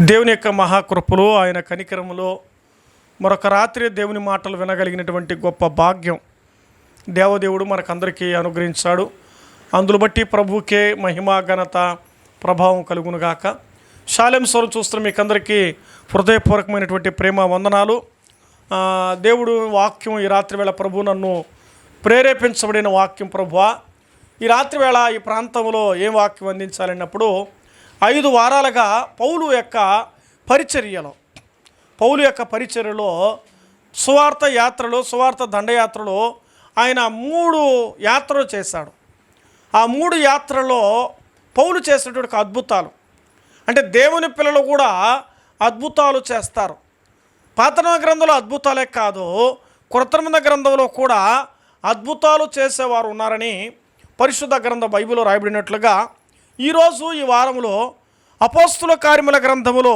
దేవుని యొక్క మహాకృపలో ఆయన కనికరములో మరొక రాత్రి దేవుని మాటలు వినగలిగినటువంటి గొప్ప భాగ్యం దేవదేవుడు మనకందరికీ అనుగ్రహించాడు. అందును బట్టి ప్రభువుకే మహిమ ఘనత ప్రభావం కలుగునుగాక. షాలెం స్వరం చూస్తున్న మీకందరికీ హృదయపూర్వకమైనటువంటి ప్రేమ వందనాలు. దేవుడు వాక్యం ఈ రాత్రి వేళ ప్రభు నన్ను ప్రేరేపించబడిన వాక్యం. ప్రభువా, ఈ రాత్రి వేళ ఈ ప్రాంతంలో ఏం వాక్యం అందించాలన్నప్పుడు 5 వారాలుగా పౌలు యొక్క పరిచర్యలో సువార్త యాత్రలో, సువార్త దండయాత్రలో ఆయన 3 యాత్రలు చేశాడు. ఆ 3 యాత్రల్లో పౌలు చేసినటువంటి అద్భుతాలు, అంటే దేవుని పిల్లలు కూడా అద్భుతాలు చేస్తారు. పాత నిబంధన గ్రంథంలో అద్భుతాలే కాదు, క్రొత్త నిబంధన గ్రంథంలో కూడా అద్భుతాలు చేసేవారు ఉన్నారని పరిశుద్ధ గ్రంథం బైబిల్లో రాయబడినట్లుగా ఈరోజు ఈ వారంలో అపోస్తుల కార్యముల గ్రంథములో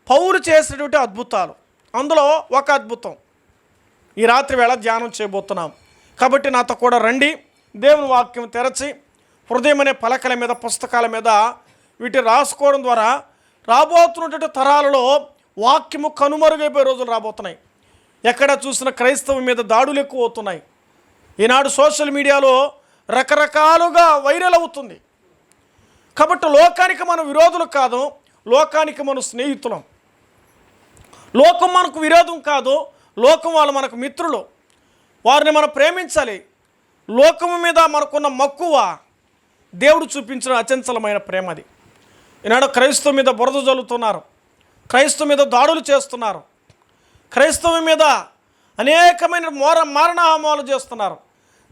పౌలు చేసినటువంటి అద్భుతాలు, అందులో ఒక అద్భుతం ఈ రాత్రి వేళ ధ్యానం చేయబోతున్నాం. కాబట్టి నాతో కూడా రండి. దేవుని వాక్యం తెరచి హృదయం అనే పలకల మీద, పుస్తకాల మీద వీటిని రాసుకోవడం ద్వారా రాబోతున్నటువంటి తరాలలో వాక్యము కనుమరుగైపోయే రోజులు రాబోతున్నాయి. ఎక్కడ చూసిన క్రైస్తవం మీద దాడులు ఎక్కువ అవుతున్నాయి. ఈనాడు సోషల్ మీడియాలో రకరకాలుగా వైరల్ అవుతుంది. కాబట్టి లోకానికి మనం విరోధులు కాదు, లోకానికి మనం స్నేహితులం. లోకం మనకు విరోధం కాదు, లోకం వాళ్ళు మనకు మిత్రులు. వారిని మనం ప్రేమించాలి. లోకం మీద మనకున్న మక్కువ దేవుడు చూపించిన అచంచలమైన ప్రేమ అది. ఈనాడు క్రైస్తవం మీద బురద జల్లుతున్నారు, క్రైస్తవం మీద దాడులు చేస్తున్నారు, క్రైస్తవం మీద అనేకమైన మారణహోమాలు చేస్తున్నారు.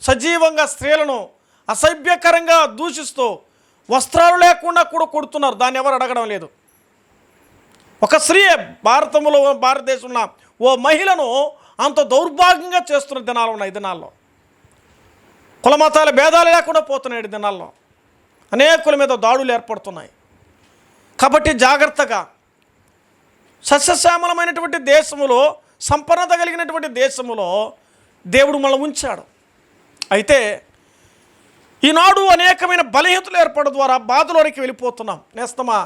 సజీవంగా స్త్రీలను అసభ్యకరంగా దూషిస్తూ వస్త్రాలు లేకుండా కూడా కొడుతున్నారు. దాన్ని ఎవరు అడగడం లేదు. ఒక స్త్రీ భారతదేశంలో ఓ మహిళను అంత దౌర్భాగ్యంగా చేస్తున్న దినాలు ఉన్నాయి. దినాల్లో కులమతాల భేదాలు లేకుండా పోతున్నాయి. దినాల్లో అనేకుల మీద దాడులు ఏర్పడుతున్నాయి. కాబట్టి జాగ్రత్తగా, సస్యశ్యామలమైనటువంటి దేశములో, సంపన్నత కలిగినటువంటి దేశములో దేవుడు మనల్ని ఉంచాడు. అయితే ఈనాడు అనేకమైన బలహీనతలు ఏర్పడడం ద్వారా బాధలోనికి వెళ్ళిపోతున్నాం. నేస్తమా,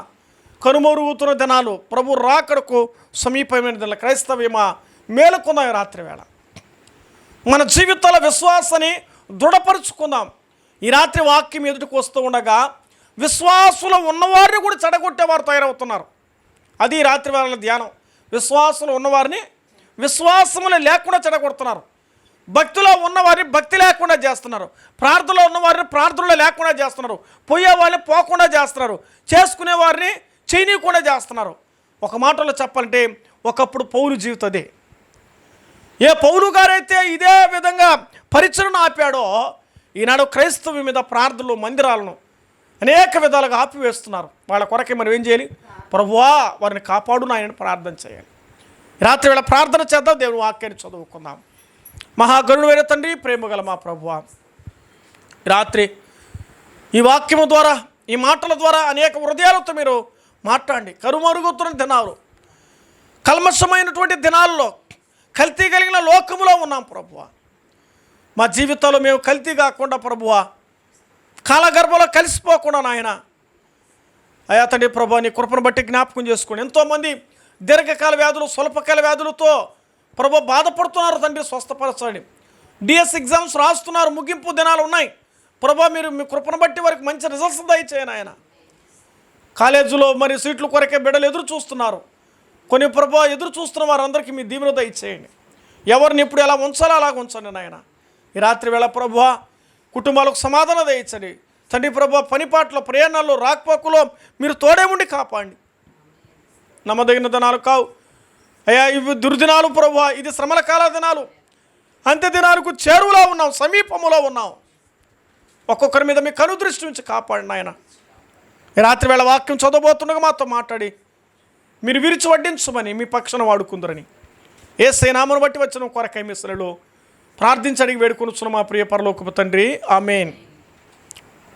కనుమరుగుతున్న దినాలు, ప్రభు రాకడకు సమీపమైన దినాలు. క్రైస్తవ్యమా, మేలుకుందాం. రాత్రి వేళ మన జీవితాల విశ్వాసాన్ని దృఢపరుచుకుందాం. ఈ రాత్రి వాక్యం ఎదుటికి వస్తూ ఉండగా విశ్వాసులు ఉన్నవారిని కూడా చెడగొట్టేవారు తయారవుతున్నారు. అది ఈ రాత్రి వేళ ధ్యానం. విశ్వాసులు ఉన్నవారిని విశ్వాసములు లేకుండా చెడగొడుతున్నారు. భక్తిలో ఉన్నవారిని భక్తి లేకుండా చేస్తున్నారు. ప్రార్థనలో ఉన్నవారిని ప్రార్థనలో లేకుండా చేస్తున్నారు. పోయే వాళ్ళని పోకుండా చేస్తున్నారు. చేసుకునే వారిని చేయనీయకుండా చేస్తున్నారు. ఒక మాటలో చెప్పాలంటే ఒకప్పుడు పౌలు జీవితం అదే. ఏ పౌలు గారైతే ఇదే విధంగా పరిచరణ ఆపాడో, ఈనాడు క్రైస్తవ మీద ప్రార్థనలు, మందిరాలను అనేక విధాలుగా ఆపివేస్తున్నారు. వాళ్ళ కొరకే మనం ఏం చేయాలి? ప్రభువా, వారిని కాపాడు నాయనని ప్రార్థన చేయాలి. రాత్రి వేళ ప్రార్థన చేద్దాం. దేవుని వాక్యాన్ని చదువుకుందాం. మహాగరుడైన తండ్రి, ప్రేమగల మా ప్రభువా, రాత్రి ఈ వాక్యము ద్వారా, ఈ మాటల ద్వారా అనేక హృదయాలతో మీరు మాట్లాడండి. కరుమరుగుతున్న దినాలు, కల్మషమైనటువంటి దినాల్లో, కల్తీ కలిగిన లోకములో ఉన్నాం ప్రభువా. మా జీవితాల్లో మేము కల్తీ కాకుండా ప్రభువా, కాలగర్భంలో కలిసిపోకుండా నాయన అయా తండ్రి ప్రభువా, నీ కృపను బట్టి జ్ఞాపకం చేసుకోండి. ఎంతోమంది దీర్ఘకాల వ్యాధులు, స్వల్పకాల వ్యాధులతో ప్రభు బాధపడుతున్నారు. తండ్రి స్వస్థపరచండి. డిఎస్ ఎగ్జామ్స్ రాస్తున్నారు, ముగింపు దినాలు ఉన్నాయి. ప్రభు మీరు మీ కృపను బట్టి వారికి మంచి రిజల్ట్స్ దయచేయండి ఆయన. కాలేజీలో మరి సీట్ల కొరకే బిడ్డలు ఎదురు చూస్తున్నారు. కొన్ని ప్రభు ఎదురు చూస్తున్న వారందరికీ మీ దీవెన దయచేయండి. ఎవరిని ఎప్పుడు ఎలా ఉంచాలో అలాగ ఉంచండి నాయన. ఈ రాత్రి వేళ ప్రభు కుటుంబాలకు సమాధానం దయచండి తండ్రి. ప్రభు పనిపాట్ల, ప్రయాణాల్లో, రాకపోకలో మీరు తోడే ఉండి కాపాడండి. నమ్మదగిన దినాలు కావు అయ్యా, ఇవి దుర్దినాలు ప్రభు. ఇది శ్రమల కాల దినాలు, అంత్య దినాలకు చేరువలో ఉన్నాం, సమీపములో ఉన్నాం. ఒక్కొక్కరి మీద మీ కనుదృష్టి నుంచి కాపాడిన ఆయన. ఈ రాత్రి వేళ వాక్యం చదవబోతుండగా మాతో మాట్లాడి మీరు విరిచి వడ్డించమని మీ పక్షాన వాడుకుందరని యేసయ్య నామమును బట్టి వచ్చిన కొరకై మిస్సలలో ప్రార్థించి అడిగి వేడుకొనుచున్న మా ప్రియ పరలోకపు తండ్రి, ఆమేన్.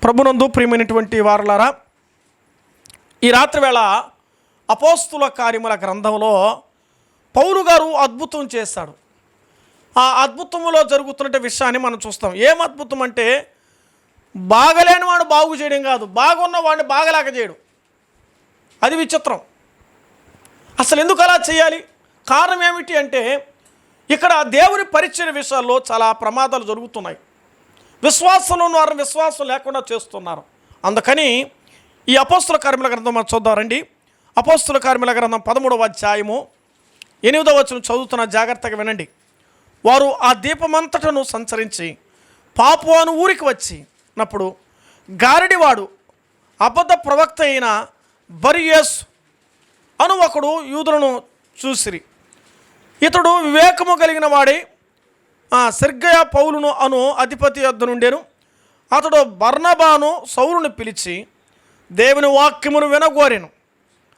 ప్రభునందు ప్రియమైనటువంటి వారలారా, ఈ రాత్రి వేళ అపోస్తుల కార్యముల గ్రంథంలో పౌలు గారు అద్భుతం చేశాడు. ఆ అద్భుతంలో జరుగుతున్న విషయాన్ని మనం చూస్తాం. ఏం అద్భుతం అంటే, బాగలేని వాడు బాగు చేయడం కాదు, బాగున్న వాడిని బాగలేక చేయడం. అది విచిత్రం. అసలు ఎందుకు అలా చేయాలి? కారణం ఏమిటి అంటే ఇక్కడ దేవుని పరిచయ విషయాల్లో చాలా ప్రమాదాలు జరుగుతున్నాయి. విశ్వాసంలో వారు విశ్వాసం లేకుండా చేస్తున్నారు. అందుకని ఈ అపోస్తుల కార్యముల గ్రంథం మనం చూద్దాం రండి. అపోస్తుల కార్యముల గ్రంథం 13వ అధ్యాయము 8వ వచనం చదువుతున్న, జాగ్రత్తగా వినండి. వారు ఆ దీపమంతటను సంచరించి పాపువాను ఊరికి వచ్చినప్పుడు గారడివాడు అబద్ధ ప్రవక్త అయిన బర్యేసు అను ఒకడు యూదులను చూసిరి. ఇతడు వివేకము కలిగిన వాడి సెర్గయ పౌలును అను అధిపతి యొద్ద నుండెను. అతడు బర్నబాను సౌలును పిలిచి దేవుని వాక్యమును వినగోరెను.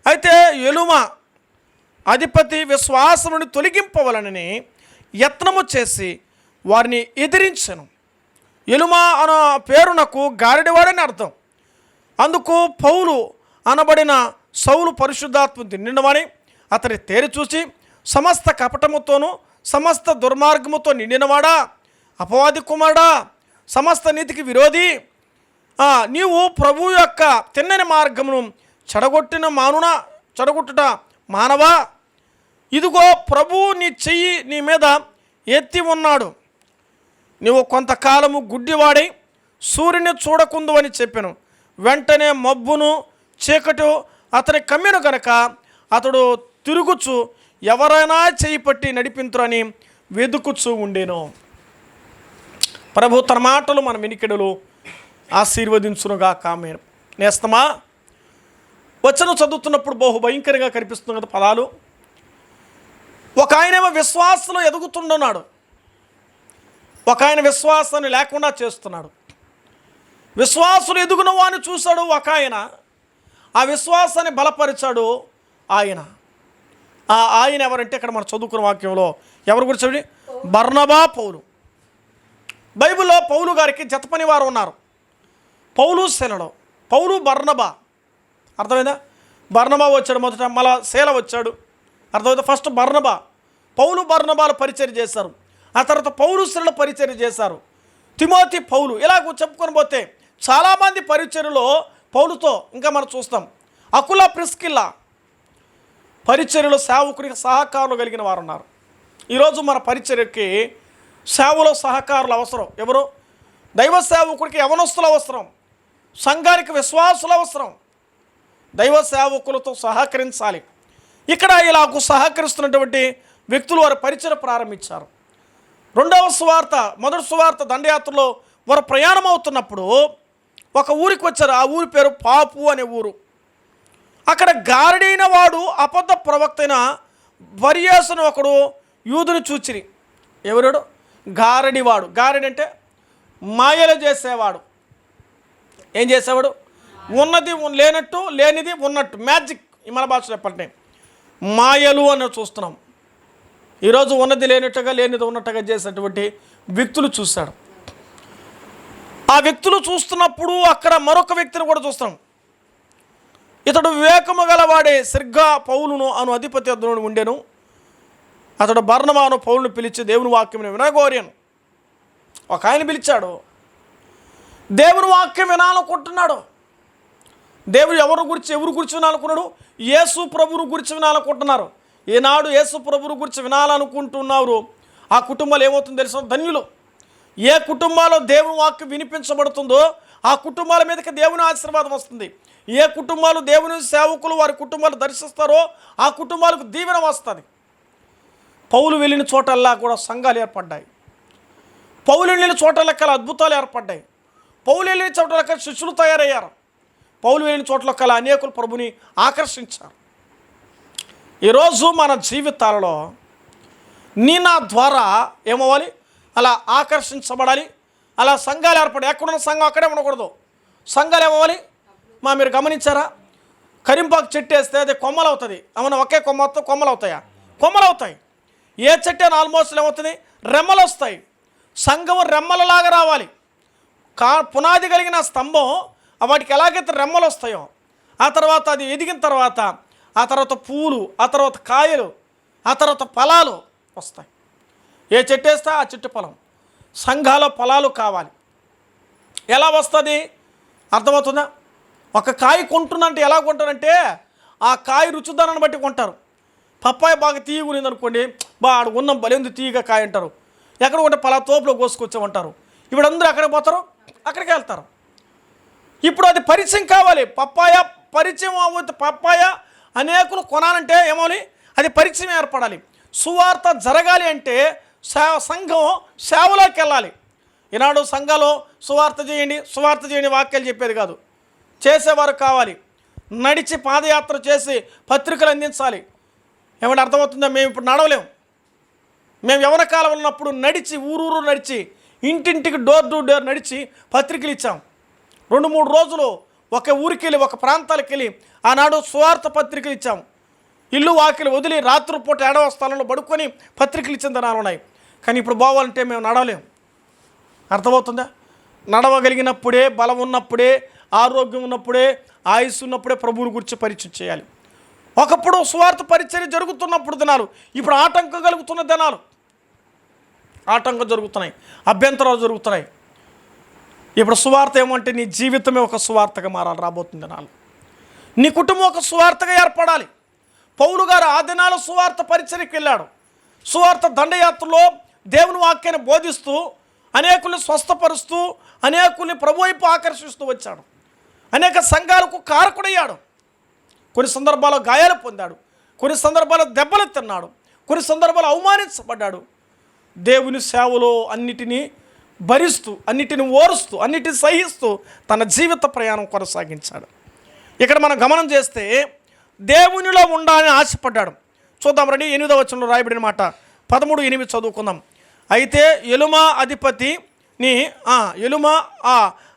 అయితే ఎలుమ అధిపతి విశ్వాసముని తొలగింపవలనని యత్నము చేసి వారిని ఎదిరించెను. ఎలుమ అన్న పేరునకు గారడివాడని అర్థం. అందుకు పౌలు అనబడిన సౌలు పరిశుద్ధాత్మ నిండినవాని అతని తేరి చూసి, సమస్త కపటముతోనూ సమస్త దుర్మార్గముతో నిండినవాడా, అపవాది కుమారుడా, సమస్త నీతికి విరోధి, నీవు ప్రభు యొక్క తిన్నని మార్గమును చెడగొట్టుట మానవా, ఇదిగో ప్రభువు నీ చెయ్యి నీ మీద ఎత్తి ఉన్నాడు. నీవు కొంతకాలము గుడ్డివాడై సూర్యుని చూడకుందు అని చెప్పాను. వెంటనే మబ్బును చీకటి అతని కమ్మెను గనక అతడు తిరుగుచు ఎవరైనా చేయి పట్టి నడిపింతురని వెదుకుచూ ఉండేను. ప్రభు తన మాటలు మన వినికిడులు ఆశీర్వదించునుగా కామె. నేస్తమా, వచనం చదువుతున్నప్పుడు బహు భయంకరంగా కనిపిస్తుంది కదా పదాలు. ఒక ఆయనేమో విశ్వాసంలో ఎదుగుతుండన్నాడు, ఒక ఆయన విశ్వాసాన్ని లేకుండా చేస్తున్నాడు. విశ్వాసులు ఎదుగున వాడిని చూశాడు ఒక ఆయన, ఆ విశ్వాసాన్ని బలపరిచాడు ఆయన. ఆయన ఎవరంటే ఇక్కడ మనం చదువుకున్న వాక్యంలో ఎవరి గురించి? బర్నబా, పౌలు. బైబిల్లో పౌలు గారికి జతపని వారు ఉన్నారు. పౌలు శీలలో, పౌలు బర్నబా. అర్థమైందా? బర్నబా వచ్చాడు మొదట, మళ్ళా శీల వచ్చాడు. అర్థమైందా? ఫస్ట్ బర్నబా, పౌలు బర్నబాలు పరిచర్య చేశారు. ఆ తర్వాత పౌలు శీలలో పరిచర్య చేశారు. తిమోతి, పౌలు, ఇలాగ చెప్పుకొని పోతే చాలామంది పరిచర్యలో పౌలుతో ఇంకా మనం చూస్తాం. అకుల, ప్రిస్కిల్లా పరిచర్యలో సేవకునికి సహకారులు కలిగిన వారు ఉన్నారు. ఈరోజు మన పరిచర్యకి సేవలో సహకారులు అవసరం. ఎవరు? దైవ సేవకుడికి యవనస్తులు అవసరం, సంఘానికి విశ్వాసులు అవసరం. దైవ సేవకులతో సహకరించాలి. ఇక్కడ ఇలాగ సహకరిస్తున్నటువంటి వ్యక్తులు వారి పరిచర్య ప్రారంభించారు. రెండవ సువార్త, మొదటి సువార్త దండయాత్రలో వారు ప్రయాణం అవుతున్నప్పుడు ఒక ఊరికి వచ్చారు. ఆ ఊరి పేరు పాపు అనే ఊరు. అక్కడ గారడైన వాడు అబద్ధ ప్రవక్త అయిన బర్యేసును ఒకడు యూదుని చూచిరి. ఎవరుడు? గారడివాడు. గారడి అంటే మాయలు చేసేవాడు. ఏం చేసేవాడు? ఉన్నది లేనట్టు, లేనిది ఉన్నట్టు, మ్యాజిక్. మన భాషలో చెప్పండి, మాయలు అని చూస్తున్నాం. ఈరోజు ఉన్నది లేనట్టుగా, లేనిది ఉన్నట్టుగా చేసేటువంటి వ్యక్తులు చూశాడు. ఆ వ్యక్తులు చూస్తున్నప్పుడు అక్కడ మరొక వ్యక్తిని కూడా చూస్తాం. ఇతడు వివేకము గలవాడే సెర్గయ పౌలును అను అధిపతి యొద్ద ఉండెను. అతడు బర్నబాను పౌలును పిలిచి దేవుని వాక్యం వినగోరాను. ఒక ఆయన పిలిచాడు, దేవుని వాక్యం వినాలనుకుంటున్నాడు. దేవుడు ఎవరి గురించి వినాలనుకున్నాడు? యేసు ప్రభువుని గురించి వినాలనుకుంటున్నారు. ఈనాడు యేసు ప్రభువుని గురించి వినాలనుకుంటున్నారు. ఆ కుటుంబాలు ఏమవుతుందో తెలుసా? ధన్యులు. ఏ కుటుంబాల్లో దేవుని వాక్యం వినిపించబడుతుందో ఆ కుటుంబాల మీదకి దేవుని ఆశీర్వాదం వస్తుంది. ఏ కుటుంబాలు దేవుని సేవకులు వారి కుటుంబాలు దర్శిస్తారో ఆ కుటుంబాలకు దీవెన వస్తుంది. పౌలు వెళ్ళిన చోటల్లా కూడా సంఘాలు ఏర్పడ్డాయి. పౌలు వెళ్ళిన చోటలకల అద్భుతాలు ఏర్పడ్డాయి. పౌలు వెళ్ళిన చోటలకల శిష్యులు తయారయ్యారు. పౌలు వెళ్ళిన చోట్లకల అనేకులు ప్రభుని ఆకర్షించారు. ఈరోజు మన జీవితాలలో నా ద్వారా ఏమవ్వాలి? అలా ఆకర్షించబడాలి. అలా సంఘాలు ఏర్పడి, ఎక్కడున్న సంఘం అక్కడే ఉండకూడదు. సంఘాలు ఏమవ్వాలి? మీరు గమనించారా? కరింపాకు చెట్టు వేస్తే అది కొమ్మలు అవుతుంది. అవునా? ఒకే కొమ్మ కొమ్మలు అవుతాయా? కొమ్మలు అవుతాయి. ఏ చెట్టు అని ఆల్మోస్ట్ ఏమవుతుంది? రెమ్మలు వస్తాయి. సంఘం రెమ్మలలాగా రావాలి. పునాది కలిగిన స్తంభం వాటికి ఎలాగైతే రెమ్మలు వస్తాయో, ఆ తర్వాత అది ఎదిగిన తర్వాత ఆ తర్వాత పూలు, ఆ తర్వాత కాయలు, ఆ తర్వాత ఫలాలు వస్తాయి. ఏ చెట్టు వేస్తే ఆ చెట్టు ఫలం. సంఘాల ఫలాలు కావాలి. ఎలా వస్తుంది? అర్థమవుతుందా? ఒక కాయ కొంటున్నంటే ఎలా కొంటారంటే ఆ కాయ రుచిదానాన్ని బట్టి కొంటారు. పప్పాయ బాగా తీయగా ఉంది అనుకోండి, ఆడు ఉన్న బలేంది తీయగా కాయ అంటారు. ఎక్కడ ఉంటే పలా తోపులో కోసుకొచ్చామంటారు. ఇప్పుడు అందరూ ఎక్కడికి పోతారు? అక్కడికి వెళ్తారు. ఇప్పుడు అది పరిచయం కావాలి. పప్పాయ పరిచయం అవ్వదు. పప్పాయ అనేకులు కొనాలంటే ఏమోని అది పరిచయం ఏర్పడాలి. సువార్త జరగాలి అంటే సంఘం సేవలోకి వెళ్ళాలి. ఈనాడు సంఘాలు సువార్త చేయండి వాక్యాలు చెప్పేది కాదు, చేసేవారు కావాలి. నడిచి పాదయాత్ర చేసి పత్రికలు అందించాలి. ఏమంటే అర్థమవుతుందా? మేము ఇప్పుడు నడవలేము. మేము యవ్వన కాలం ఉన్నప్పుడు నడిచి ఊరూరు నడిచి ఇంటింటికి డోర్ టు డోర్ నడిచి పత్రికలు ఇచ్చాం. 2-3 రోజులు ఒక ఊరికి వెళ్ళి ఒక ప్రాంతాలకు వెళ్ళి ఆనాడు సువార్త పత్రికలు ఇచ్చాం. ఇల్లు వాకిలు వదిలి రాత్రిపూట ఏడవ స్థలంలో పడుకొని పత్రికలు ఇచ్చిన దినాలు ఉన్నాయి. కానీ ఇప్పుడు పోవాలంటే మేము నడవలేము. అర్థమవుతుందా? నడవగలిగినప్పుడే, బలం ఉన్నప్పుడే, ఆరోగ్యం ఉన్నప్పుడే, ఆయుస్సు ఉన్నప్పుడే ప్రభువుని గురించి పరిచయం చేయాలి. ఒకప్పుడు సువార్త పరిచర్య జరుగుతున్నప్పుడు దినాలు, ఇప్పుడు ఆటంకం కలుగుతున్న దినాలు. ఆటంకం జరుగుతున్నాయి, అభ్యంతరాలు జరుగుతున్నాయి. ఇప్పుడు సువార్త ఏమంటే నీ జీవితమే ఒక సువార్తగా మారాలి. రాబోతున్న దినాలు నీ కుటుంబం ఒక సువార్తగా ఏర్పడాలి. పౌలు గారు ఆ దినాలు సువార్త పరిచర్యకి వెళ్ళాడు. సువార్త దండయాత్రలో దేవుని వాక్యాన్ని బోధిస్తూ అనేకుల్ని స్వస్థపరుస్తూ అనేకుల్ని ప్రభు వైపు ఆకర్షిస్తూ వచ్చాడు. అనేక సంఘాలకు కారకుడయ్యాడు. కొన్ని సందర్భాల్లో గాయాలు పొందాడు, కొన్ని సందర్భాల్లో దెబ్బలు తిన్నాడు, కొన్ని సందర్భాల్లో అవమానించబడ్డాడు. దేవుని సేవలో అన్నిటినీ భరిస్తూ, అన్నిటిని ఓరుస్తూ, అన్నిటిని సహిస్తూ తన జీవిత ప్రయాణం కొనసాగించాడు. ఇక్కడ మనం గమనం చేస్తే దేవునిలో ఉండాలని ఆశపడ్డాడు. చూద్దాం రండి, 8వ వచనంలో రాయబడిన మాట. 13:8 చదువుకుందాం. అయితే ఎలుమా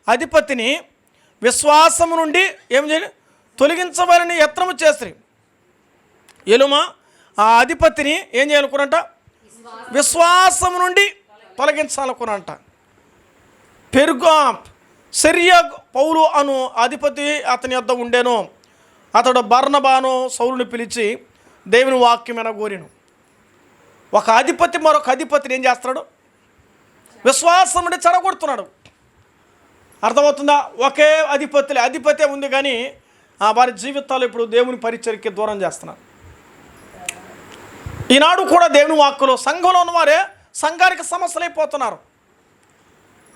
అధిపతిని విశ్వాసము నుండి ఏం చేయాలి? తొలగించవాలని యత్నము చేసి ఎలుమా ఆ అధిపతిని ఏం చేయాలనుకున్నంట? విశ్వాసము నుండి తొలగించాలనుకున్నంట. సిరియా పౌలు అను అధిపతి అతని యొద్ద ఉండేను. అతడు బర్నబాను సౌలుని పిలిచి దేవుని వాక్యం ఎనగోరెను. ఒక అధిపతి మరొక అధిపతిని ఏం చేస్తున్నాడు? విశ్వాసం నుండి చెడగొడుతున్నాడు. అర్థమవుతుందా? ఒకే అధిపతి ఉంది, కానీ వారి జీవితాలు ఇప్పుడు దేవుని పరిచర్యకి దూరం చేస్తున్నారు. ఈనాడు కూడా దేవుని వాక్కులో సంఘంలో ఉన్నవారే సంఘానికి సమస్యలు అయిపోతున్నారు.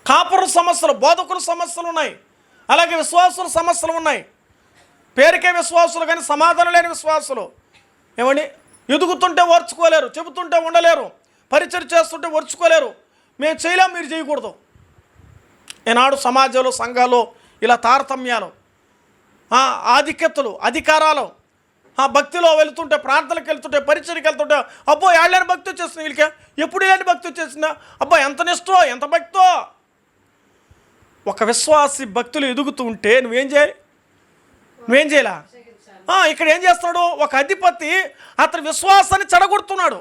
కాపుర సమస్యలు, బోధకుల సమస్యలు ఉన్నాయి, అలాగే విశ్వాసుల సమస్యలు ఉన్నాయి. పేరుకే విశ్వాసులు కానీ సమాధానం లేని విశ్వాసులు. ఏమండి? ఎదుగుతుంటే ఓర్చుకోలేరు, చెబుతుంటే ఉండలేరు, పరిచయం చేస్తుంటే ఓర్చుకోలేరు. మేము చేయలేం, మీరు చేయకూడదు. ఈనాడు సమాజంలో సంఘాల్లో ఇలా తారతమ్యాలు, ఆధిక్యతలు, అధికారాలు, భక్తిలో వెళ్తుంటే, ప్రార్థనలకు వెళ్తుంటే, పరిచయకి వెళ్తుంటే, అబ్బో ఏళ్ళని భక్తి వచ్చేస్తుంది వీళ్ళకి, ఎప్పుడు ఇలాంటి భక్తి వచ్చేసిందా, అబ్బా ఎంత నిష్టో, ఎంత భక్తో. ఒక విశ్వాసి భక్తులు ఎదుగుతూ ఉంటే నువ్వేం చేయాలి? నువ్వేం చేయాలా? ఇక్కడ ఏం చేస్తున్నాడు? ఒక అధిపతి అతని విశ్వాసాన్ని చెడగొడుతున్నాడు.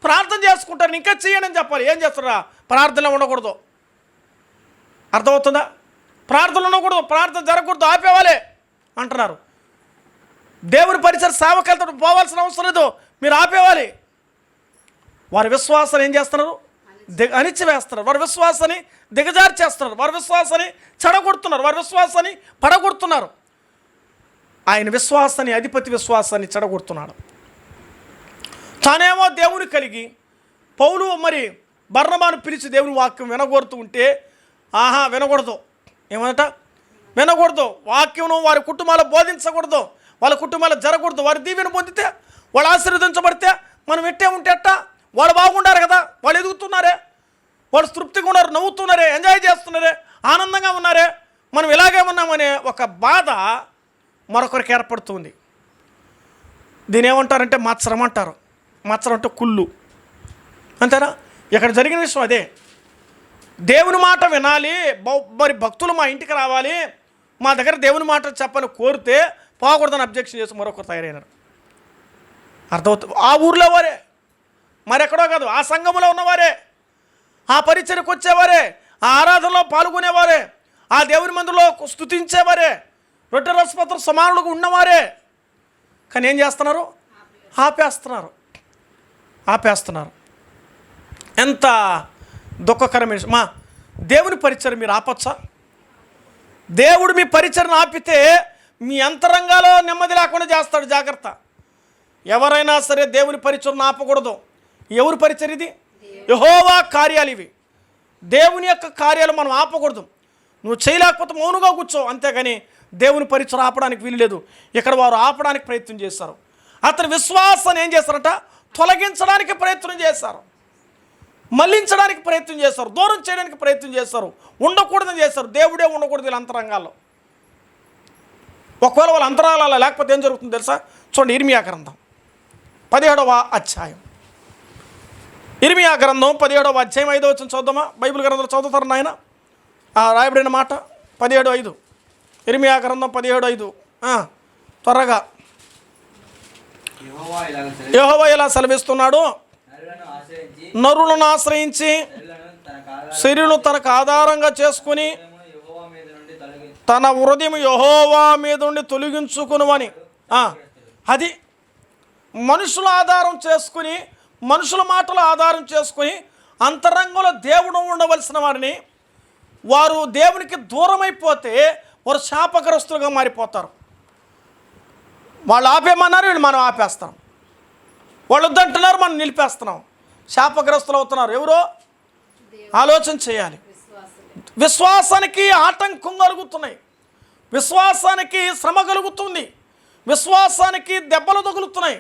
ప్రార్థన చేసుకుంటారు, ఇంకా చేయండి అని చెప్పాలి. ఏం చేస్తారా? ప్రార్థనలో ఉండకూడదు. అర్థమవుతుందా? ప్రార్థనలు ఉండకూడదు, ప్రార్థన జరగకూడదు, ఆపేవాలే అంటున్నారు. దేవుని పరిసర సేవకులతో పోవాల్సిన అవసరం లేదు, మీరు ఆపేవాలి. వారి విశ్వాసాన్ని ఏం చేస్తున్నారు? అణిచివేస్తున్నారు. వారి విశ్వాసాన్ని దిగజారి చేస్తున్నారు. వారి విశ్వాసాన్ని చెడగొడుతున్నారు. వారి విశ్వాసాన్ని పడగొడుతున్నారు. ఆయన విశ్వాసాన్ని, అధిపతి విశ్వాసాన్ని చెడగొడుతున్నాడు. తానేమో దేవుని కలిగి, పౌలు మరి బర్నబాను పిలిచి దేవుని వాక్యం వినగోరుతూ ఉంటే, వినకూడదు. ఏమంట? వినకూడదు. వాక్యం వారి కుటుంబాలు బోధించకూడదు, వాళ్ళ కుటుంబాలు జరగకూడదు. వారి దీవెన పొందితే, వాళ్ళు ఆశీర్వదించబడితే మనం ఎట్టే ఉంటే ఎట్టా? వాళ్ళు బాగుండారు కదా, వాళ్ళు ఎదుగుతున్నారే, వాళ్ళు తృప్తిగా ఉన్నారు, నవ్వుతున్నారే, ఎంజాయ్ చేస్తున్నారే, ఆనందంగా ఉన్నారే, మనం ఇలాగే ఉన్నామనే ఒక బాధ మరొకరికి ఏర్పడుతుంది. దీని ఏమంటారంటే మత్సరం అంటారు. మత్సరం అంటే కుళ్ళు, అంతేనా? ఇక్కడ జరిగిన విషయం అదే. దేవుని మాట వినాలి, మరి భక్తులు మా ఇంటికి రావాలి, మా దగ్గర దేవుని మాట చెప్పని కోరితే పోకూడదని అబ్జెక్షన్ చేసి మరొకరు తయారైనారు. అర్థమవుతుంది? ఆ ఊర్లో వారే, మరెక్కడో కాదు, ఆ సంఘములో ఉన్నవారే, ఆ పరిచర్యకు వచ్చేవారే, ఆ ఆరాధనలో పాల్గొనేవారే, ఆ దేవుని మందిలో స్తుతించేవారే, రొట్టె రసపత్రం సమానులుగా ఉన్నవారే. కానీ ఏం చేస్తున్నారు? ఆపేస్తున్నారు. ఎంత దుఃఖకరమైన విషయం. దేవుని పరిచర్య మీరు ఆపచ్చా? దేవుడు మీ పరిచర్ను ఆపితే మీ అంతరంగాలో నెమ్మది లేకుండా చేస్తాడు. జాగ్రత్త. ఎవరైనా సరే దేవుని పరిచయం ఆపకూడదు. ఎవరి పరిచయం ఇది? యెహోవా కార్యాలు ఇవి. దేవుని యొక్క కార్యాలు మనం ఆపకూడదు. నువ్వు చేయలేకపోతే మౌనంగా కూర్చో, అంతేగాని దేవుని పరిచయం ఆపడానికి వీలులేదు. ఇక్కడ వారు ఆపడానికి ప్రయత్నం చేశారు. అతని విశ్వాసాన్ని ఏం చేశారంట? తొలగించడానికి ప్రయత్నం చేశారు, మళ్లించడానికి ప్రయత్నం చేశారు, దూరం చేయడానికి ప్రయత్నం చేశారు, ఉండకూడదని చేశారు. దేవుడే ఉండకూడదు వీళ్ళ అంతరంగాల్లో. ఒకవేళ వాళ్ళ అంతరాలలో లేకపోతే ఏం జరుగుతుందో తెలుసా? చూడండి, ఇర్మియా గ్రంథం 17వ అధ్యాయం. ఇర్మియా గ్రంథం 17వ అధ్యాయం 5వ వచనం చూద్దామా? బైబిల్ గ్రంథంలో చదువుతారు నాయన. రాయబడిన మాట 17:5. ఇర్మియా గ్రంథం 17:5. త్వరగా. యెహోవా ఇలా సెలవిస్తున్నాడు, నరులను ఆశ్రయించి శరీరం తనకు ఆధారంగా చేసుకుని తన హృదయం యెహోవా మీద ఉండి తొలగించుకునువని. అది మనుషుల ఆధారం చేసుకుని, మనుషుల మాటల ఆధారం చేసుకుని అంతరంగంలో దేవుడు ఉండవలసిన వారిని వారు దేవునికి దూరమైపోతే వారు శాపగ్రస్తులుగా మారిపోతారు. వాళ్ళు ఆపేమన్నారు, వీళ్ళు మనం ఆపేస్తాం. వాళ్ళు వద్దంటున్నారు, మనం నిలిపేస్తున్నాం. శాపగ్రస్తులు అవుతున్నారు. ఎవరో ఆలోచన చేయాలి. విశ్వాసానికి ఆటంకం కలుగుతున్నాయి, విశ్వాసానికి శ్రమ కలుగుతుంది, విశ్వాసానికి దెబ్బలు తగులుతున్నాయి,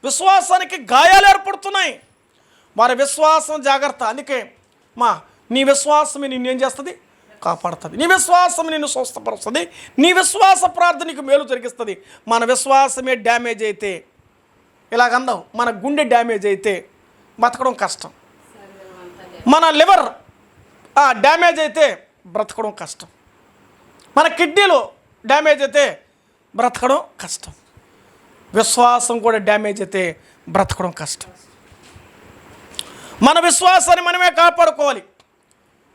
విశ్వాసానికి గాయాలు ఏర్పడుతున్నాయి. వారి విశ్వాసం జాగ్రత్త. అందుకే నీ విశ్వాసమే నిన్ను ఏం చేస్తుంది? కాపాడుతుంది. నీ విశ్వాసం నిన్ను స్వస్థపరుస్తుంది. నీ విశ్వాస ప్రార్థన నీకు మేలు జరిగిస్తుంది. మన విశ్వాసమే డ్యామేజ్ అయితే, ఇలాగందాం, మన గుండె డ్యామేజ్ అయితే బతకడం కష్టం. మన లివర్ డ్యామేజ్ అయితే బ్రతకడం కష్టం. మన కిడ్నీలు డ్యామేజ్ అయితే బ్రతకడం కష్టం. విశ్వాసం కూడా డ్యామేజ్ అయితే బ్రతకడం కష్టం. మన విశ్వాసాన్ని మనమే కాపాడుకోవాలి.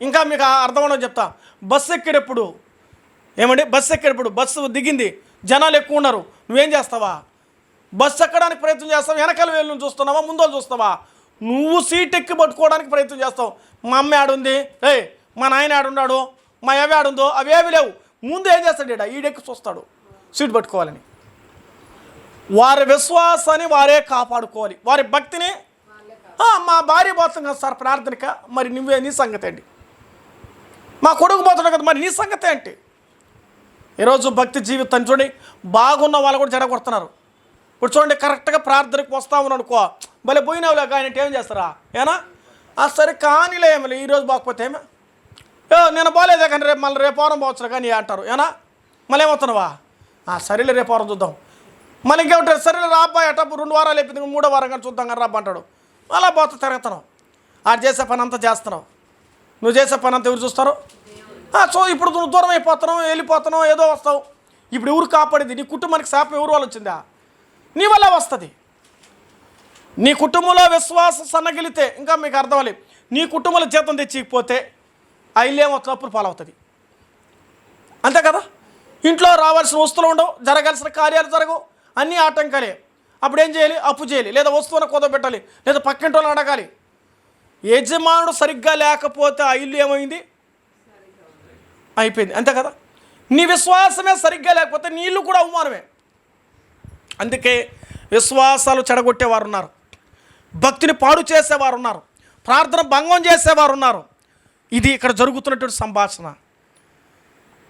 ఇంకా మీకు అర్థమవడం చెప్తా. బస్సు ఎక్కేటప్పుడు ఏమండి, బస్సు ఎక్కేటప్పుడు బస్సు దిగింది, జనాలు ఎక్కువ ఉన్నారు, నువ్వేం చేస్తావా? బస్సు ఎక్కడానికి ప్రయత్నం చేస్తావు, వెనకాల వేలు చూస్తున్నావా, ముందు చూస్తావా? నువ్వు సీట్ ఎక్కి పట్టుకోవడానికి ప్రయత్నం చేస్తావు. మా అమ్మ ఆడుంది, మా నాయన ఆడున్నాడు, మా అవి ఆడుందో, అవేవి లేవు. ముందు ఏం చేస్తాడు? ఈడెక్కి చూస్తాడు సీట్ పట్టుకోవాలని. వారి విశ్వాసాన్ని వారే కాపాడుకోవాలి, వారి భక్తిని. మా భార్య పోతుంది కదా సార్ ప్రార్థనక, మరి నువ్వే, నీ సంగతి ఏంటి? మా కొడుకు పోతున్నాడు కదా, మరి నీ సంగతి ఏంటి? ఈరోజు భక్తి జీవితం చూడండి, బాగున్న వాళ్ళు కూడా చెడగొడుతున్నారు. ఇప్పుడు చూడండి, కరెక్ట్గా ప్రార్థనకు వస్తామని అనుకో, భలే పోయినావులే కానీ ఏం చేస్తారా? ఏనా సరే కానీలే, ఏమలే ఈరోజు బాగపోతే ఏమే, నేను పోలేదే కానీ రేపు మళ్ళీ రేపు వారం పోవచ్చు కానీ అంటారు. ఏనా మళ్ళీ ఏమవుతున్నావా? సరేలే రేపు వారం చూద్దాం. మళ్ళీ ఇంకేమంటారు? సరేలే రాబ్బాయి అట 2 వారాలు అయిపోయింది, 3వ వారం కానీ చూద్దాం కానీ రాబ్బా అంటాడు. అలా పోతా తిరుగుతున్నావు. ఆడు చేసే పని అంతా చేస్తున్నావు. నువ్వు చేసే పని అంతా ఎవరు చూస్తారు? సో ఇప్పుడు నువ్వు దూరం అయిపోతున్నావు, వెళ్ళిపోతున్నావు, ఏదో వస్తావు. ఇప్పుడు ఎవరు కాపాడింది? నీ కుటుంబానికి శాపం ఎవరు వల్ల వచ్చిందా? నీ వల్ల వస్తుంది. నీ కుటుంబంలో విశ్వాసం సన్నగిలితే, ఇంకా మీకు అర్థం అవ్వాలి, నీ కుటుంబంలో జీతం తెచ్చిపోతే ఆ ఇల్లేమో తప్పులు పాలవుతుంది. అంతే కదా? ఇంట్లో రావాల్సిన వస్తువులు ఉండవు, జరగాల్సిన కార్యాలు జరగవు, అన్నీ ఆటంకాలే. అప్పుడు ఏం చేయాలి? అప్పు చేయాలి, లేదా వస్తువును కుదబెట్టాలి, లేదా పక్కింటి వాళ్ళని అడగాలి. యజమానుడు సరిగ్గా లేకపోతే ఆ ఇల్లు ఏమైంది? అయిపోయింది. అంతే కదా? నీ విశ్వాసమే సరిగ్గా లేకపోతే నీ ఇల్లు కూడా అవమానమే. అందుకే విశ్వాసాలు చెడగొట్టేవారు ఉన్నారు, భక్తిని పాడు చేసేవారు ఉన్నారు, ప్రార్థన భంగం చేసేవారు ఉన్నారు. ఇది ఇక్కడ జరుగుతున్నటువంటి సంభాషణ.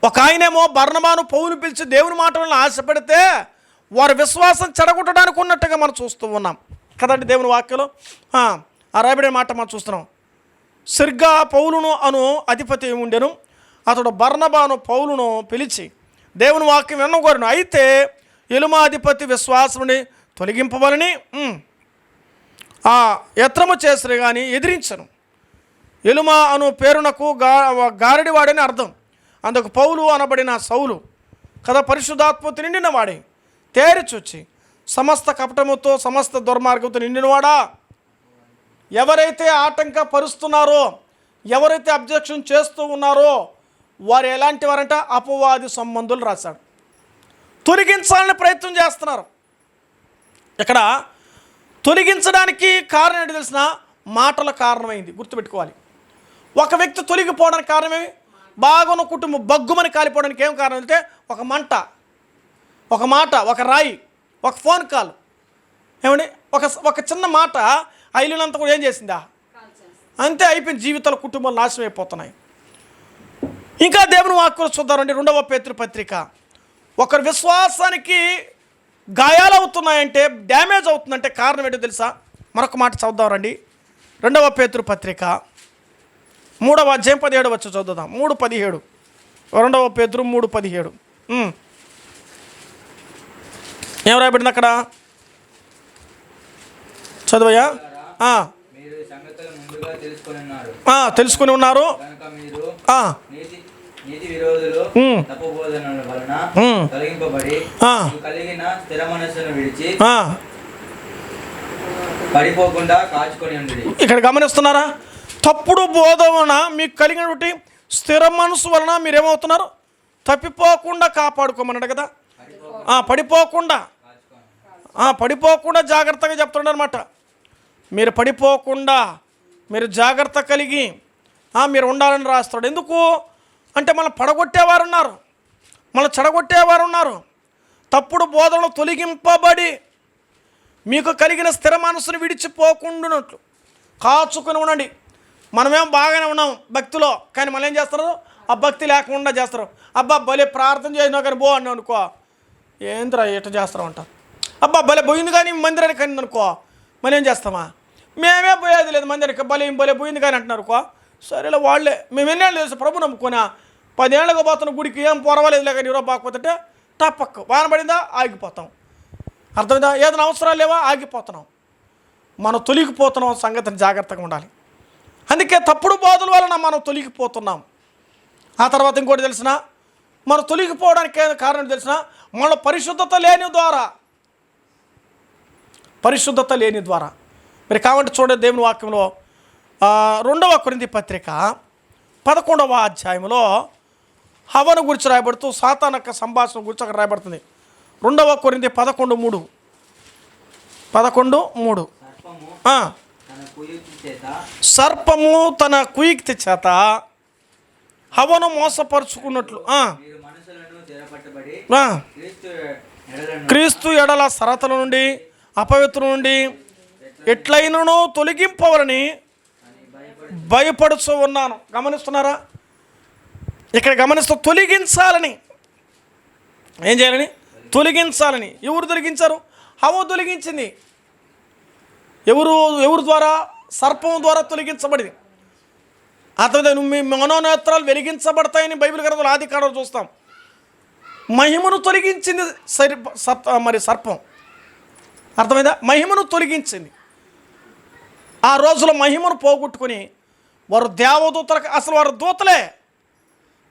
ఒక ఆయనేమో బర్నబాను పౌలు పిలిచి దేవుని మాటలను ఆశపడితే వారి విశ్వాసం చెడగొట్టడానికి ఉన్నట్టుగా మనం చూస్తూ ఉన్నాం కదండి. దేవుని వాక్యంలో రాయబడే మాట మనం చూస్తున్నాం. సరిగ్గా పౌలును అను అధిపతి ఉండెను, అతడు బర్నబాను పౌలును పిలిచి దేవుని వాక్యం వినగోరెను. అయితే ఎలుమ అధిపతి విశ్వాసుని తొలగింపవలని యత్నము చేసిరు కానీ ఎదిరించను. ఎలుమ అను పేరునకు గారడివాడని అర్థం. అందుకు పౌలు అనబడిన సౌలు కదా పరిశుద్ధాత్మతో నిండిన వాడే తేరిచొచ్చి సమస్త కపటముతో సమస్త దుర్మార్గంతో నిండినవాడా. ఎవరైతే ఆటంకపరుస్తున్నారో, ఎవరైతే అబ్జెక్షన్ చేస్తూ ఉన్నారో వారు ఎలాంటి వారంట? అపవాది సంబంధులు రాశాడు. తొలగించాలని ప్రయత్నం చేస్తున్నారు. ఇక్కడ తొలగించడానికి కారణం ఏంటి తెలిసిన? మాటల కారణమైంది. గుర్తుపెట్టుకోవాలి. ఒక వ్యక్తి తొలగిపోవడానికి కారణమే బాగున్న కుటుంబం బగ్గుమని కాలిపోవడానికి ఏం కారణం అంటే ఒక మంట, ఒక మాట, ఒక రాయి, ఒక ఫోన్ కాల్. ఏమండి, ఒక చిన్న మాట ఆ ఇల్లునంతా కూడా ఏం చేసిందా? అంతే, అయిపోయింది. జీవితాల కుటుంబాలు నాశనం అయిపోతున్నాయి. ఇంకా దేవుని వాక్యం చూద్దామండి. 2వ పేతురు పత్రిక. ఒకరి విశ్వాసానికి గాయాలు అవుతున్నాయంటే, డ్యామేజ్ అవుతుందంటే కారణం ఏంటో తెలుసా? మరొక మాట చదువుదాం రండి. 2వ పేతురు పత్రిక 3వ అధ్యాయం 17 వచ్చి చదువుదాం. 3:17. 2వ పేతురు 3:17. ఏం రాయబడింది అక్కడ? చదువయ్యా. తెలుసుకుని ఉన్నారు. నీతి విరోధులు తప్పుబోధనల వలన తొలగింపబడి కలిగిన స్థిర మనస్సును విడిచి పడిపోకుండా కాచుకొని ఉండండి. ఇక్కడ గమనిస్తున్నారా? తప్పుడు బోధన మీకు కలిగినటువంటి స్థిర మనసు వలన మీరేమవుతున్నారు? తప్పిపోకుండా కాపాడుకోమన్నాడు కదా. పడిపోకుండా జాగ్రత్తగా చెప్తున్నాడు అనమాట. మీరు పడిపోకుండా మీరు జాగ్రత్త కలిగి మీరు ఉండాలని రాస్తాడు. ఎందుకు అంటే మనం పడగొట్టేవారు ఉన్నారు, మనం చెడగొట్టేవారు ఉన్నారు. తప్పుడు బోధనలు తొలగింపబడి మీకు కలిగిన స్థిర మనసును విడిచిపోకుండానట్లు కాచుకొని ఉండండి. మనమేం బాగానే ఉన్నాం భక్తిలో, కానీ మనం ఏం చేస్తారు? ఆ భక్తి లేకుండా చేస్తారు. అబ్బా భలే ప్రార్థన చేసినా కానీ బో అన్నావు అనుకో, ఏంద్రా ఎట్లా చేస్తాం అంటారు. అబ్బా భలే పోయింది కానీ మందిరానికి అయింది అనుకో, మనం ఏం చేస్తామా? మేమే పోయేది లేదు మందిరానికి, భలే పోయింది కానీ అంటున్నారు అనుకో. సరేలే వాళ్ళే, మేము ఎన్నేళ్ళు తెలుసు ప్రభు నమ్ముకున్నా, 10 ఏళ్ళగా పోతున్న గుడికి ఏం పొరవలేదులే కానీ ఈరోజు బాకపోతుంటే టపక్కు వాన పడిందా ఆగిపోతాం. అర్థమైందా? ఏదైనా అవసరాలు లేవా ఆగిపోతున్నాం. మనం తొలగిపోతున్నాం. సంగతిని జాగ్రత్తగా ఉండాలి. అందుకే తప్పుడు బోధల వలన మనం తొలగిపోతున్నాం. ఆ తర్వాత ఇంకోటి తెలిసిన, మనం తొలగిపోవడానికి కారణం తెలిసిన, మన పరిశుద్ధత లేని ద్వారా మీరు కాబట్టి చూడండి దేవుని వాక్యంలో 2వ కొరింథీ పత్రిక 11వ అధ్యాయంలో హవను గురించి రాయబడుతూ సాతాను యొక్క సంభాషణ గురించి అక్కడ రాయబడుతుంది. 2వ కొరింథీ 11:3. సర్పము తన కుయుక్తి చేత హవను మోసపరుచుకున్నట్లు క్రీస్తు ఎడల సరతల నుండి అపవిత్రుల నుండి ఎట్లయినను తొలగింపవలని భయపడుతూ ఉన్నాను. గమనిస్తున్నారా? ఇక్కడ గమనిస్తూ తొలగించాలని, ఏం చేయాలని? తొలగించాలని. ఎవరు తొలగించారు? హవ్వ తొలగించింది. ఎవరు ద్వారా? సర్పం ద్వారా తొలగించబడింది. అర్థమైందా? మీ మనోనేత్రాలు వెలిగించబడతాయని బైబిల్ గ్రంథంలో ఆదికాండంలో చూస్తాం. మహిమను తొలగించింది సర్పం. అర్థమైందా? మహిమను తొలగించింది. ఆ రోజులో మహిమను పోగొట్టుకుని వారు దేవదూతలకు, అసలు వారు దూతలే,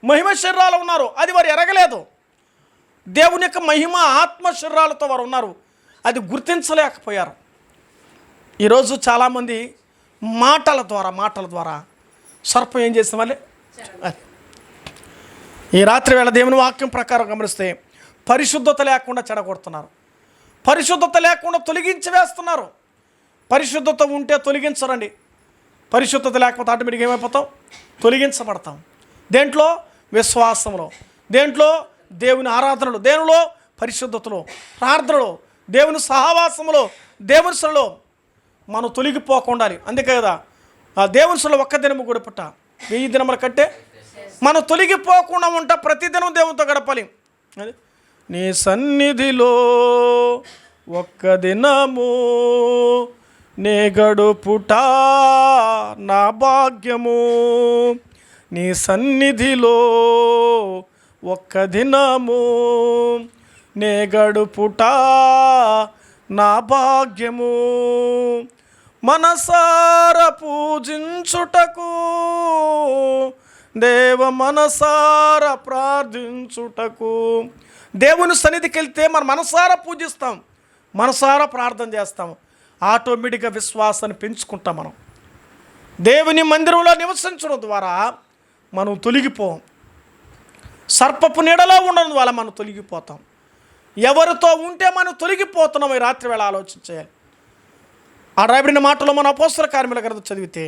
మహిమ శరీరాలు ఉన్నారు, అది వారు ఎరగలేదు. దేవుని యొక్క మహిమ ఆత్మ శరీరాలతో వారు ఉన్నారు, అది గుర్తించలేకపోయారు. ఈరోజు చాలామంది మాటల ద్వారా సర్పం ఏం చేసిన వాళ్ళే. ఈ రాత్రి వేళ దేవుని వాక్యం ప్రకారం గమనిస్తే పరిశుద్ధత లేకుండా చెడగొడుతున్నారు, పరిశుద్ధత లేకుండా తొలగించి వేస్తున్నారు. పరిశుద్ధత ఉంటే తొలగించరండి. పరిశుద్ధత లేకపోతే ఆటోమేటిక్గా ఏమైపోతాం? తొలగించబడతాం. దేంట్లో? విశ్వాసంలో. దేంట్లో? దేవుని ఆరాధనలో. దేనిలో? పరిశుద్ధతలో, ప్రార్థనలో, దేవుని సహవాసంలో, దేవుని సలో మనం తొలగిపోకుండా. అందుకే కదా ఆ దేవుని సలో ఒక్క దినము కూడా పుట్ట 1000 దినముల కంటే మనం తొలగిపోకుండా ఉంటా. ప్రతిదినం దేవునితో గడపాలి. నీ సన్నిధిలో ఒక్క దినము నే గడుపుట నా భాగ్యము. నీ సన్నిధిలో ఒక్క దినము నే గడుపుట నా భాగ్యము. మనసార పూజించుటకు, దేవ మనసార ప్రార్థించుటకు. దేవుని సన్నిధికి వెళ్తే మనం మనసారా పూజిస్తాం, మనసారా ప్రార్థన చేస్తాం. ఆటోమేటిక్గా విశ్వాసాన్ని పెంచుకుంటాం. మనం దేవుని మందిరంలో నివసించడం ద్వారా మనం తొలగిపోం. సర్పపు నీడలో ఉండడం వల్ల మనం తొలగిపోతాం. ఎవరితో ఉంటే మనం తొలగిపోతున్నాం. ఈ రాత్రి వేళ ఆలోచించేయాలి. ఆ రాయబడిన మాటలో మన అపోస్తల కార్యముల గ్రంథం చదివితే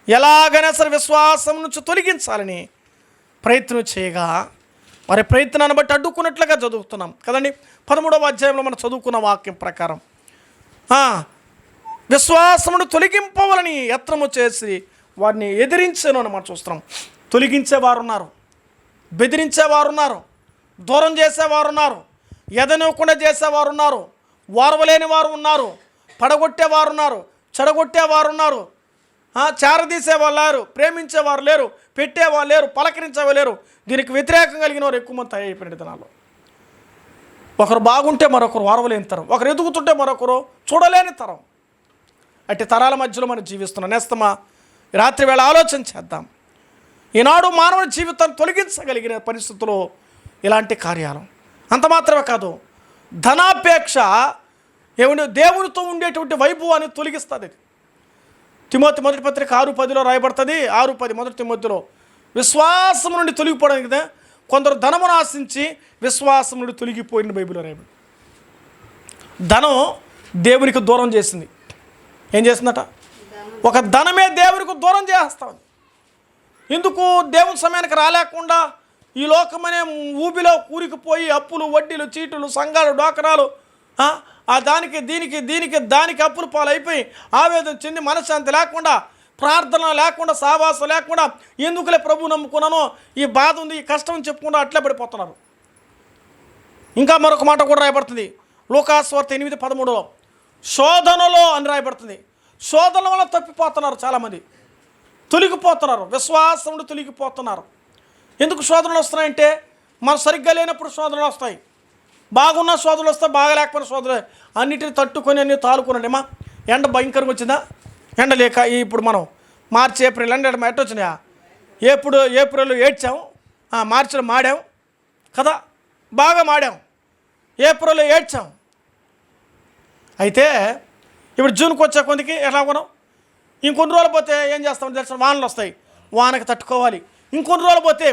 ఎలాగైనా సరే విశ్వాసం నుంచి తొలగించాలని ప్రయత్నం చేయగా మరి ప్రయత్నాన్ని బట్టి అడ్డుకున్నట్లుగా చదువుతున్నాం కదండి. 13వ అధ్యాయంలో మనం చదువుకున్న వాక్యం ప్రకారం విశ్వాసమును తొలగింపవలని యత్నము చేసి వారిని ఎదిరించాను అని మనం చూస్తున్నాం. తొలగించేవారు ఉన్నారు, బెదిరించేవారు ఉన్నారు, దూరం చేసేవారు ఉన్నారు, ఎదనివ్వకుండా చేసేవారు ఉన్నారు, ఓర్వలేని వారు ఉన్నారు, పడగొట్టేవారు ఉన్నారు, చెడగొట్టేవారు ఉన్నారు, చేరదీసేవారు లేరు, ప్రేమించేవారు లేరు, పెట్టేవారు లేరు, పలకరించేవారు లేరు. దీనికి వ్యతిరేకం కలిగిన వారు ఎక్కువ మంది అయిపోయిన దినాల్లో. ఒకరు బాగుంటే మరొకరు ఓర్వలేని తరం, ఒకరు ఎదుగుతుంటే మరొకరు చూడలేని తరం. అట్టి తరాల మధ్యలో మనం జీవిస్తున్నాం. నేస్తమా రాత్రి వేళ ఆలోచన చేద్దాం. ఈనాడు మానవుని జీవితాన్ని తొలగించగలిగిన పరిస్థితుల్లో ఇలాంటి కార్యాలు. అంత మాత్రమే కాదు, ధనాపేక్ష దేవునితో ఉండేటువంటి వైభవాన్ని తొలగిస్తుంది. ఇది తిమోతి మొదటి పత్రిక 6:10 రాయబడుతుంది. 6:10 మొదటి తిమోతిలో విశ్వాసం నుండి తొలగిపోవడానికి కొందరు ధనమును ఆశించి విశ్వాసం నుండి తొలగిపోయిన బైబిల్లో రాయబడి. ధనం దేవునికి దూరం చేసింది. ఏం చేసిందట? ఒక ధనమే దేవునికి దూరం చేస్తాం. ఎందుకు? దేవుని సమయానికి రాలేకుండా ఈ లోకమనే ఊబిలో కూరికిపోయి అప్పులు, వడ్డీలు, చీటులు, సంఘాలు, డోకరాలు, దానికి అప్పులు పాలైపోయి ఆవేదన చెంది మనశ్శాంతి లేకుండా, ప్రార్థన లేకుండా, సావాసం లేకుండా, ఎందుకులే ప్రభు నమ్ముకున్నానో, ఈ బాధ ఉంది, ఈ కష్టం అని చెప్పుకుండా అట్లే పడిపోతున్నారు. ఇంకా మరొక మాట కూడా రాయబడుతుంది లూకాసు వార్త 8:13 శోధనలో అని రాయబడుతుంది. శోధన వల్ల తప్పిపోతున్నారు, చాలామంది తొలగిపోతున్నారు, విశ్వాసం నుండి తొలగిపోతున్నారు. ఎందుకు శోధనలు వస్తున్నాయంటే మనం సరిగ్గా లేనప్పుడు శోధనలు వస్తాయి, బాగున్న శోధనలు వస్తాయి, బాగలేకపోయిన శోధనలు. అన్నిటిని తట్టుకొని అన్ని తాలుకున్నాడేమా. ఎండ భయంకరంగా వచ్చిందా? ఎండ లేక ఇప్పుడు మనం మార్చి, ఏప్రిల్ ఎండ ఎట్ట వచ్చినాయా? ఏప్రిల్ ఏడ్చాం, మార్చిలో మాడాం కదా, బాగా మాడాం, ఏప్రిల్లో ఏడ్చాం. అయితే ఇప్పుడు జూన్కి వచ్చే కొందికి ఎలా కొనం? ఇంకొన్ని రోజులు పోతే ఏం చేస్తామని తెలిసిన వానలు వస్తాయి, వానకి తట్టుకోవాలి. ఇంకొన్ని రోజులు పోతే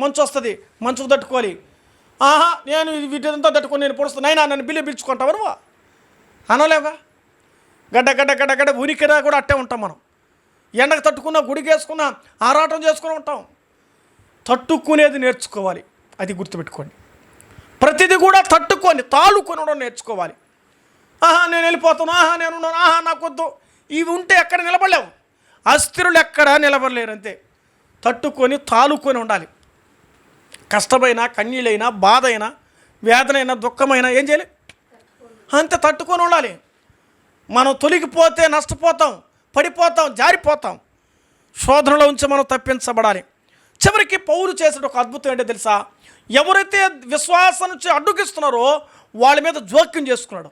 మంచు వస్తుంది, మంచుకు తట్టుకోవాలి. నేను వీటింతా తట్టుకొని నేను పొడుస్తాను, అయినా నన్ను బిల్లు పిలుచుకుంటామని అనలేవుగా. గడ్డ ఉనికిరా కూడా అట్టే ఉంటాం మనం. ఎండకు తట్టుకున్నా, గుడికేసుకున్నా, ఆరాటం చేసుకుని ఉంటాం. తట్టుకునేది నేర్చుకోవాలి, అది గుర్తుపెట్టుకోండి. ప్రతిదీ కూడా తట్టుకొని తాళుకొనడం నేర్చుకోవాలి. నేను వెళ్ళిపోతాను, నేనున్నాను, నాకొద్దు, ఇవి ఉంటే ఎక్కడ నిలబడలేవు. అస్థిరులు ఎక్కడ నిలబడలేరు. అంతే తట్టుకొని తాళుకొని ఉండాలి. కష్టమైన, కన్నీళ్ళైనా, బాధ అయినా, వేదనైనా, దుఃఖమైనా ఏం చేయాలి? అంతే తట్టుకొని ఉండాలి. మనం తొలగిపోతే నష్టపోతాం, పడిపోతాం, జారిపోతాం. శోధనలో ఉంచి మనం తప్పించబడాలి. చివరికి పౌలు చేసిన ఒక అద్భుతం ఏంటో తెలుసా? ఎవరైతే విశ్వాసం నుంచి అడ్డుకిస్తున్నారో వాళ్ళ మీద జోక్యం చేసుకున్నాడు,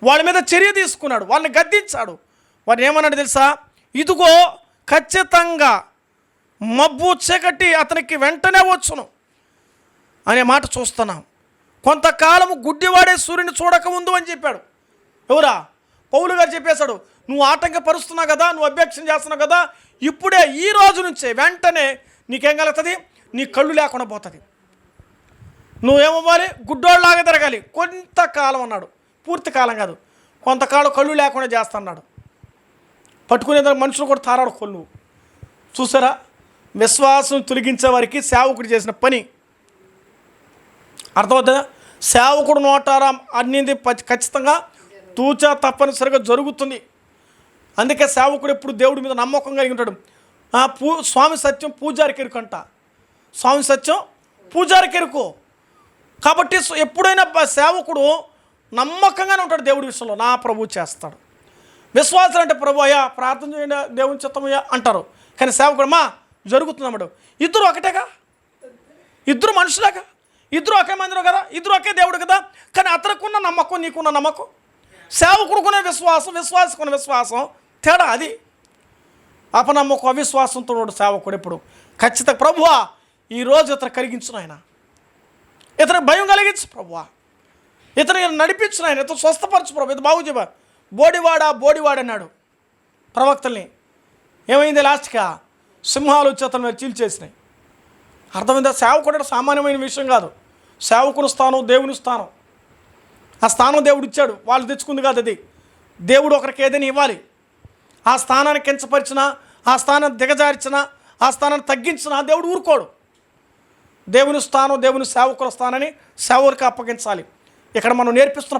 వాళ్ళ మీద చర్య తీసుకున్నాడు, వాళ్ళని గద్దించాడు. వారిని ఏమన్నాడు తెలుసా? ఇదిగో ఖచ్చితంగా మబ్బు చీకటి అతనికి వెంటనే వచ్చును అనే మాట చూస్తున్నాం. కొంతకాలము గుడ్డివాడే సూర్యుని చూడకముందు అని చెప్పాడు. ఎవరా? పౌలు గారు చెప్పేశాడు. నువ్వు ఆటంకపరుస్తున్నావు కదా, నువ్వు అభ్యక్షం చేస్తున్నావు కదా, ఇప్పుడే ఈ రోజు నుంచే వెంటనే నీకేం కలుగుతుంది? నీ కళ్ళు లేకుండా పోతుంది. నువ్వేమవ్వాలి? గుడ్డోళ్ళలాగా తిరగాలి. కొంతకాలం అన్నాడు, పూర్తి కాలం కాదు, కొంతకాలం కళ్ళు లేకుండా చేస్తున్నాడు. పట్టుకునే మనుషులు కూడా తారాడు కొళ్ళు. చూసారా? విశ్వాసం తొలగించే వారికి సేవకుడు చేసిన పని అర్థమవుతుందా? సేవకుడు నోటారా అన్నింది ఖచ్చితంగా తూచా తప్పనిసరిగా జరుగుతుంది. అందుకే సేవకుడు ఎప్పుడు దేవుడి మీద నమ్మకం కలిగి ఉంటాడు. స్వామి సత్యం పూజారికి ఎరుకంట. స్వామి సత్యం పూజారికి ఎరుకు. కాబట్టి ఎప్పుడైనా సేవకుడు నమ్మకంగానే ఉంటాడు దేవుడి విషయంలో. నా ప్రభు చేస్తాడు. విశ్వాసం అంటే ప్రభు అయ్యా ప్రార్థన చేయండి, దేవుని చిత్తమయ్యా అంటారు. కానీ సేవకుడు జరుగుతుందన్నాడు. ఇద్దరు ఒకటేగా, ఇద్దరు మనుషులేగా, ఇద్దరు ఒకే మందిరం కదా, ఇద్దరు ఒకే దేవుడు కదా. కానీ అతనుకున్న నమ్మకం, నీకున్న నమ్మకం, సేవకుడుకునే విశ్వాసం, విశ్వాసకున్న విశ్వాసం తేడా. అది అపనమ్మకం, అవిశ్వాసంతో ఉన్నాడు సేవకుడు. ఎప్పుడు ఖచ్చితంగా ప్రభువా ఈరోజు ఇతను కలిగించిన ఆయన, ఇతనికి భయం కలిగించు ప్రభువా, ఇతను నడిపించిన ఆయన, ఇతను స్వస్థపరచు ప్రభు, ఇది బాగు చెప్పా. బోడివాడ అన్నాడు ప్రవక్తల్ని. ఏమైంది? లాస్ట్గా సింహాలు వచ్చి అతను మీద చీల్చేసినాయి. అర్థమైందా? సేవకుడు సామాన్యమైన విషయం కాదు. సేవకుని స్థానం దేవుని స్థానం. ఆ స్థానం దేవుడు ఇచ్చాడు, వాళ్ళు తెచ్చుకుంది కాదు. అది దేవుడు ఒకరికి ఏదైనా ఇవ్వాలి. ఆ స్థానాన్ని కించపరిచినా, ఆ స్థానాన్ని దిగజార్చినా, ఆ స్థానాన్ని తగ్గించినా దేవుడు ఊరుకోడు. దేవుని స్థానం, దేవుని సేవకుల స్థానాన్ని సేవకులకు అప్పగించాలి. ఇక్కడ మనం నేర్పిస్తున్న